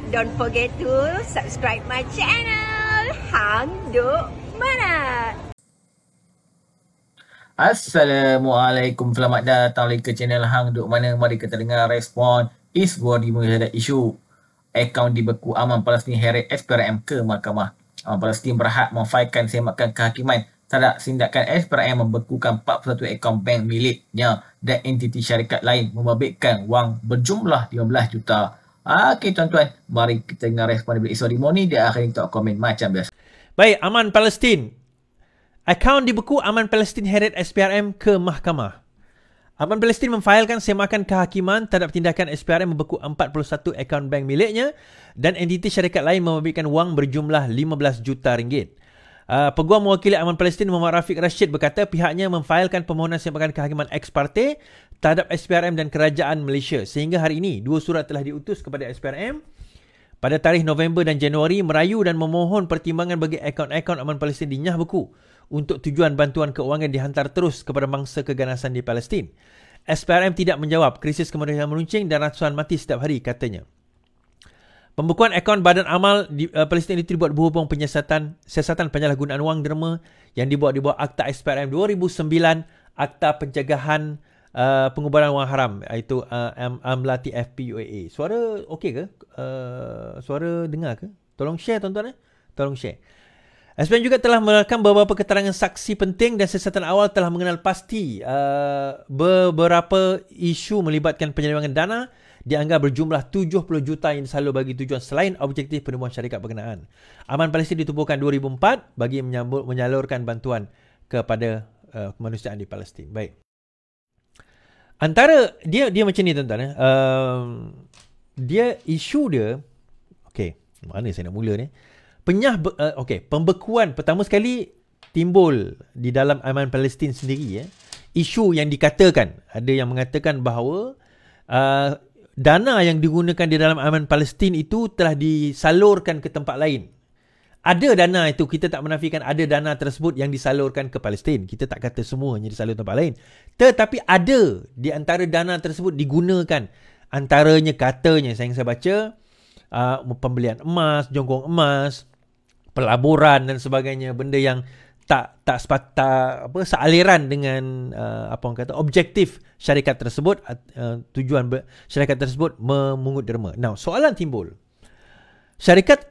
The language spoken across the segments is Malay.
Don't forget to subscribe my channel. Hang Duk Mana. Assalamualaikum, selamat datang lagi ke channel Hang Duk Mana. Mari kita dengar respon Iswadi menghadap isu akaun dibeku Aman Palestin heret SPRM ke mahkamah. Aman Palestin berhak memfailkan semakan kehakiman terhadap tindakan SPRM membekukan 41 akaun bank miliknya dan entiti syarikat lain membabitkan wang berjumlah 15 juta. Okey tuan-tuan, mari kita dengar respon daripada Iswadi Moni. Dia akhirnya kita komen macam biasa. Baik, Aman Palestin. Akaun dibeku Aman Palestin heret SPRM ke mahkamah. Aman Palestin memfailkan semakan kehakiman terhadap tindakan SPRM membeku 41 akaun bank miliknya dan entiti syarikat lain membabitkan wang berjumlah 15 juta ringgit. Peguam mewakili Aman Palestin Muhammad Rafiq Rashid berkata pihaknya memfailkan permohonan semakan kehakiman ex parte terhadap SPRM dan Kerajaan Malaysia. Sehingga hari ini, 2 surat telah diutus kepada SPRM pada tarikh November dan Januari merayu dan memohon pertimbangan bagi akaun-akaun Aman Palestin dinyah beku untuk tujuan bantuan keuangan dihantar terus kepada mangsa keganasan di Palestin. SPRM tidak menjawab, krisis kemanusiaan meruncing dan ratusan mati setiap hari, katanya. Pembekuan akaun Badan Amal di Palestin itu dibuat berhubung siasatan penyalahgunaan wang derma yang dibuat di bawah Akta SPRM 2009, Akta Pencegahan Pengubaran Wang Haram, iaitu Amlati FPUAA. Suara okey ke? Suara dengar ke? Tolong share tuan-tuan. Tolong share. SPRM juga telah merekam beberapa keterangan saksi penting dan siasatan awal telah mengenal pasti beberapa isu melibatkan penyelewengan dana dianggap berjumlah 70 juta yang disalur bagi tujuan selain objektif penubuhan syarikat berkenaan. Aman Palestin ditubuhkan 2004 bagi menyalurkan bantuan kepada kemanusiaan di Palestin. Baik. Antara dia macam ni tuan-tuan. Isu dia, okey, mana saya nak mula ni? Pembekuan pertama sekali timbul di dalam Aman Palestin sendiri. Isu yang dikatakan, ada yang mengatakan bahawa dana yang digunakan di dalam Aman Palestin itu telah disalurkan ke tempat lain. Ada dana itu, kita tak menafikan ada dana tersebut yang disalurkan ke Palestin. Kita tak kata semuanya disalur tempat lain. Tetapi ada di antara dana tersebut digunakan. Antaranya katanya, saya baca, pembelian emas, jonggong emas, pelaburan dan sebagainya. Benda yang tak sealiran dengan objektif syarikat tersebut, tujuan syarikat tersebut memungut derma. Now, soalan timbul. Syarikat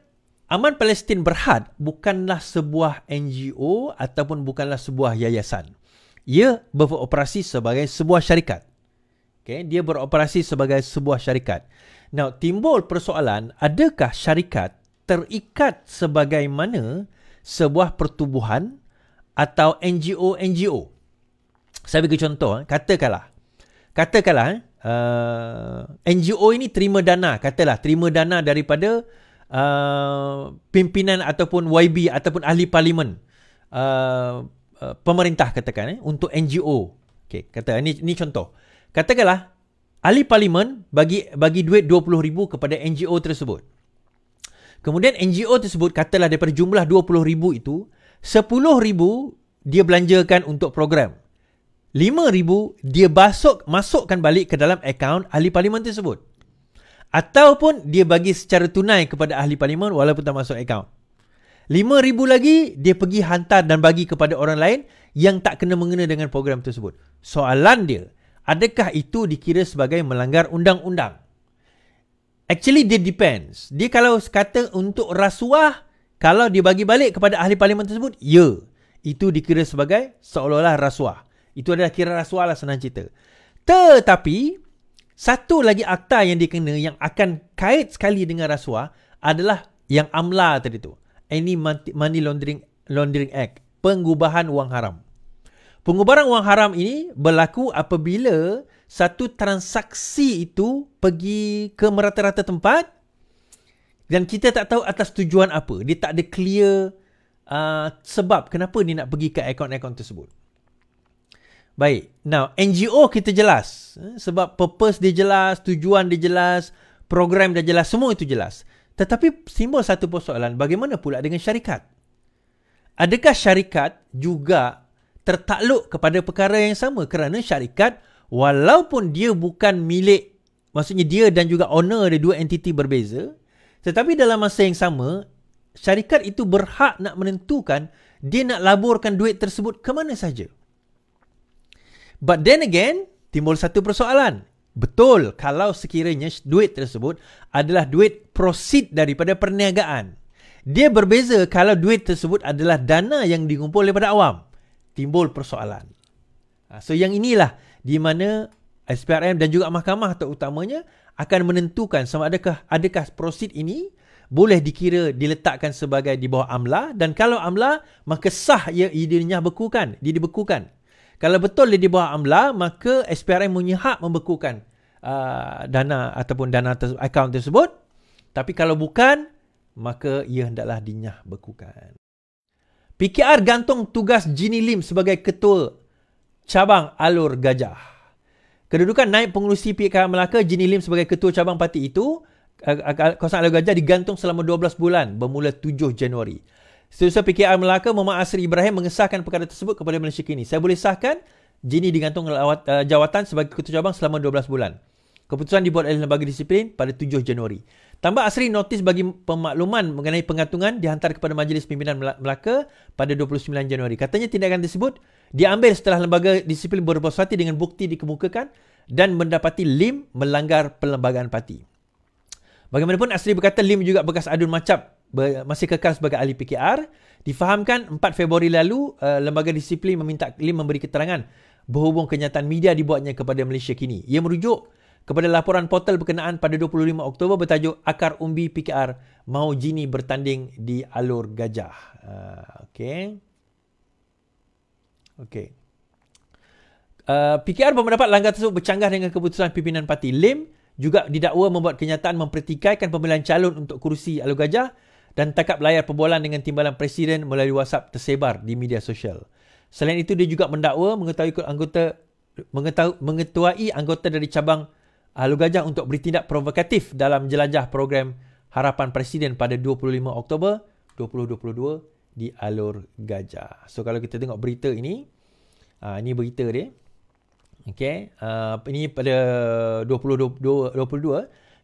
Aman Palestin Berhad bukanlah sebuah NGO ataupun bukanlah sebuah yayasan. Ia beroperasi sebagai sebuah syarikat. Okay? Dia beroperasi sebagai sebuah syarikat. Now, timbul persoalan, adakah syarikat terikat sebagaimana sebuah pertubuhan atau NGO? Saya bagi contoh, katakanlah NGO ini terima dana daripada pimpinan ataupun YB ataupun ahli parlimen pemerintah, katakan untuk NGO. Okey, kata ini contoh. Katakanlah ahli parlimen bagi duit 20,000 kepada NGO tersebut. Kemudian NGO tersebut katalah daripada jumlah 20,000 itu 10,000 dia belanjakan untuk program. 5,000 dia masukkan balik ke dalam akaun ahli parlimen tersebut. Ataupun dia bagi secara tunai kepada ahli parlimen walaupun tak masuk akaun. 5,000 lagi dia pergi hantar dan bagi kepada orang lain yang tak kena-mengena dengan program tersebut. Soalan dia, adakah itu dikira sebagai melanggar undang-undang? Actually, dia depends. Dia kalau kata untuk rasuah, kalau dia bagi balik kepada ahli parlimen tersebut, ya, itu dikira sebagai seolah-olah rasuah. Itu adalah kira rasuah lah, senang cerita. Tetapi satu lagi akta yang dikena yang akan kait sekali dengan rasuah adalah yang AMLA tadi tu. Any Money Laundering Act. Pengubahan wang haram. Pengubahan wang haram ini berlaku apabila satu transaksi itu pergi ke merata-rata tempat dan kita tak tahu atas tujuan apa. Dia tak ada clear sebab kenapa dia nak pergi ke akaun-akaun tersebut. Baik, now NGO kita jelas. Sebab purpose dia jelas, tujuan dia jelas, program dia jelas, semua itu jelas. Tetapi timbul satu persoalan, bagaimana pula dengan syarikat? Adakah syarikat juga tertakluk kepada perkara yang sama? Kerana syarikat, walaupun dia bukan milik, maksudnya dia dan juga owner ada dua entiti berbeza, Tetapi dalam masa yang sama, syarikat itu berhak nak menentukan dia nak laburkan duit tersebut ke mana saja. But then again, timbul satu persoalan. Betul, kalau sekiranya duit tersebut adalah duit proceed daripada perniagaan. Dia berbeza kalau duit tersebut adalah dana yang dikumpul daripada awam. Timbul persoalan. So yang inilah di mana SPRM dan juga mahkamah terutamanya akan menentukan sama adakah proceed ini boleh dikira diletakkan sebagai di bawah amla, dan kalau amla maka sah ia dibekukan. Kalau betul dia di bawah amla, maka SPRM punya hak membekukan dana ataupun akaun tersebut. Tapi kalau bukan, maka ia hendaklah dinyah bekukan. PKR gantung tugas Ginny Lim sebagai ketua cabang Alur Gajah. Kedudukan naib pengurusi PKR Melaka Ginny Lim sebagai ketua cabang parti itu, kawasan Alur Gajah, digantung selama 12 bulan bermula 7 Januari. Setiausaha PKR Melaka Muhammad Asri Ibrahim mengesahkan perkara tersebut kepada Malaysia Kini. Saya boleh sahkan Ginny digantung jawatan sebagai ketua cabang selama 12 bulan. Keputusan dibuat oleh Lembaga Disiplin pada 7 Januari. Tambah Asri, notis bagi pemakluman mengenai pengantungan dihantar kepada Majlis Pimpinan Melaka pada 29 Januari. Katanya tindakan tersebut diambil setelah Lembaga Disiplin berpuas hati dengan bukti dikemukakan dan mendapati Lim melanggar perlembagaan parti. Bagaimanapun, Asri berkata Lim juga bekas adun macap masih kekal sebagai ahli PKR. Difahamkan 4 Februari lalu, Lembaga Disiplin meminta Lim memberi keterangan berhubung kenyataan media dibuatnya kepada Malaysia Kini. Ia merujuk kepada laporan portal berkenaan pada 25 Oktober bertajuk Akar Umbi PKR mahu Ginny bertanding di Alur Gajah. Okey. PKR berpendapat langkah tersebut bercanggah dengan keputusan pimpinan parti. Lim juga didakwa membuat kenyataan mempertikaikan pemilihan calon untuk kerusi Alur Gajah dan takap layar perbualan dengan timbalan Presiden melalui WhatsApp tersebar di media sosial. Selain itu, dia juga mendakwa mengetuai anggota dari cabang Alur Gajah untuk bertindak provokatif dalam jelajah program Harapan Presiden pada 25 Oktober 2022 di Alur Gajah. So kalau kita tengok berita ini berita dia. Okey, ini pada 2022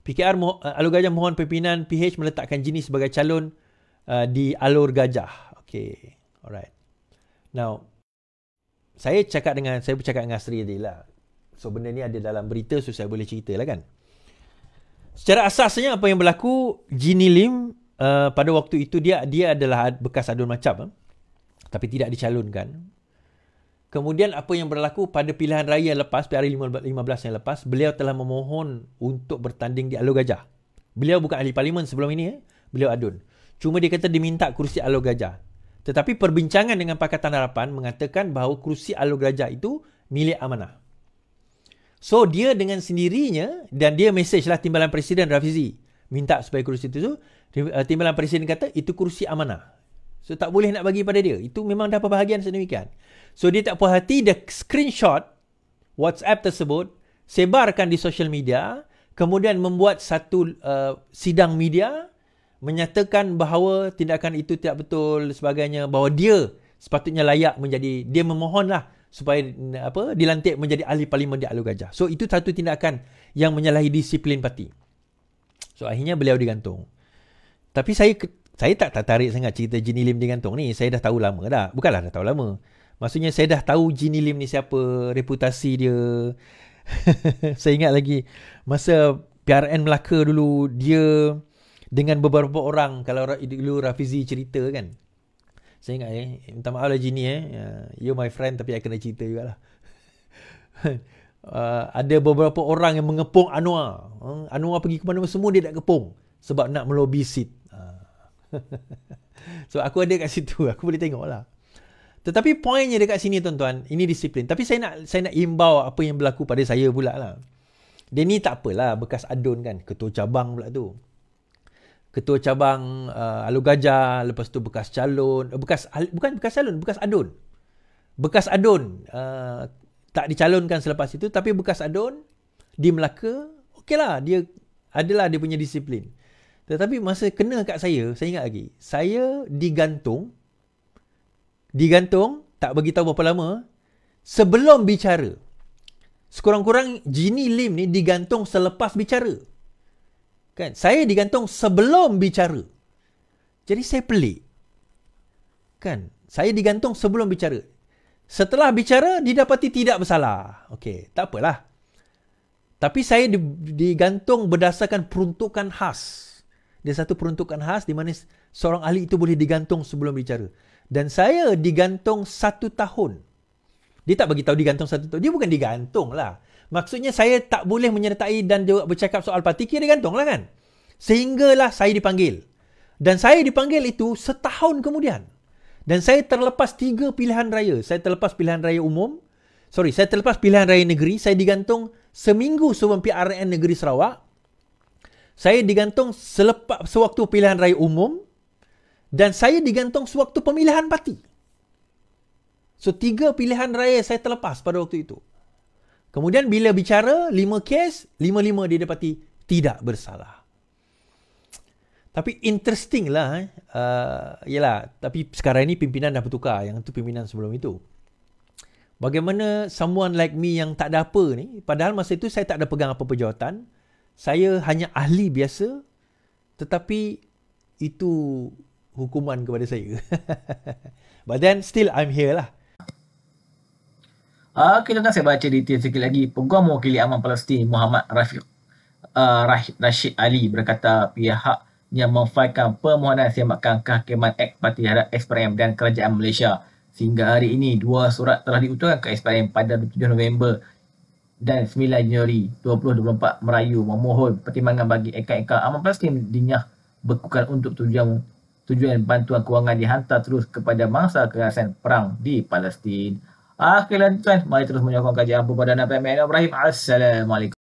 PKR Alur Gajah mohon pimpinan PH meletakkan Ginny sebagai calon di Alur Gajah. Okey, alright. Now, saya bercakap dengan Asri tadi lah. So benda ni ada dalam berita, so saya boleh cerita lah kan. Secara asasnya apa yang berlaku, Ginny Lim pada waktu itu dia adalah bekas adun macap, tapi tidak dicalonkan. Kemudian apa yang berlaku pada pilihan raya lepas, PRI 15 yang lepas, beliau telah memohon untuk bertanding di Alur Gajah. Beliau bukan ahli parlimen sebelum ini, beliau adun. Cuma dia kata diminta kerusi Alur Gajah. Tetapi perbincangan dengan Pakatan Harapan mengatakan bahawa kerusi Alur Gajah itu milik amanah. So dia dengan sendirinya, dan dia mesej lah timbalan Presiden Rafizi minta supaya kerusi itu, timbalan Presiden kata itu kerusi amanah. So tak boleh nak bagi pada dia. Itu memang dah perbahagian sedemikian. So dia tak puas hati, dia screenshot WhatsApp tersebut, sebarkan di social media, kemudian membuat satu sidang media, menyatakan bahawa tindakan itu tidak betul sebagainya, bahawa dia sepatutnya layak menjadi, dia memohonlah supaya dilantik menjadi ahli parlimen di Alur Gajah. So itu satu tindakan yang menyalahi disiplin parti. So akhirnya beliau digantung. Tapi saya tak tertarik sangat cerita Ginny Lim digantung ni. Saya dah tahu lama dah. Bukanlah dah tahu lama. Maksudnya saya dah tahu Ginny Lim ni siapa, reputasi dia. Saya ingat lagi masa PRN Melaka dulu, dia dengan beberapa orang, kalau dulu Rafizi cerita kan. Saya ingat minta maaf lah Ginny you my friend, tapi I kena cerita jugalah. Ada beberapa orang yang mengepung Anwar. Anwar pergi ke mana semua dia nak kepung sebab nak melobi seat. So aku ada kat situ, aku boleh tengok lah. Tetapi poinnya dekat sini tuan-tuan, ini disiplin. Tapi saya nak imbau apa yang berlaku pada saya pula lah. Dia ni tak apalah, bekas adun kan, ketua cabang pula tu. Ketua cabang Alur Gajah, lepas tu bekas calon, bukan bekas calon, bekas adun. Bekas adun tak dicalonkan selepas itu, tapi bekas adun di Melaka, okeylah, dia adalah dia punya disiplin. Tetapi masa kena kat saya ingat lagi, saya digantung tak bagi tahu berapa lama sebelum bicara. Sekurang-kurang Ginny Lim ni digantung selepas bicara. Kan? Saya digantung sebelum bicara. Jadi saya pelik. Kan? Saya digantung sebelum bicara. Setelah bicara, didapati tidak bersalah. Okey, tak apalah. Tapi saya digantung berdasarkan peruntukan khas. Dia satu peruntukan khas di mana seorang ahli itu boleh digantung sebelum bicara. Dan saya digantung 1 tahun. Dia tak bagi tahu digantung 1 tahun. Dia bukan digantung lah. Maksudnya saya tak boleh menyertai dan juga bercakap soal parti, kira digantung lah kan. Sehinggalah saya dipanggil. Dan saya dipanggil itu setahun kemudian. Dan saya terlepas 3 pilihan raya. Saya terlepas pilihan raya umum. Saya terlepas pilihan raya negeri. Saya digantung seminggu sebelum PRN Negeri Sarawak. Saya digantung sewaktu pilihan raya umum. Dan saya digantung sewaktu pemilihan parti. So, 3 pilihan raya saya terlepas pada waktu itu. Kemudian bila bicara, 5 kes, 5-5 dia dapati tidak bersalah. Tapi interesting lah. Yelah, tapi sekarang ni pimpinan dah bertukar. Yang tu pimpinan sebelum itu. Bagaimana someone like me yang tak ada apa ni, padahal masa itu saya tak ada pegang apa-apa jawatan. Saya hanya ahli biasa. Tetapi itu hukuman kepada saya. But then still I'm here lah. Kita saya baca detail sikit lagi. Peguam mewakili Aman Palestin Muhammad Rashid Ali berkata pihak yang memfailkan permohonan sembakan kehakiman Act Parti terhadap SPRM dan Kerajaan Malaysia. Sehingga hari ini, 2 surat telah diuturkan ke SPRM pada 27 November dan 9 Januari 2024 merayu memohon pertimbangan bagi akaun Aman Palestin dinyah bekukan untuk tujuan bantuan kewangan dihantar terus kepada mangsa kekerasan perang di Palestin. Akhirnya tuan, mari terus menyokong kajian Abu Badana PMN Ibrahim. Assalamualaikum.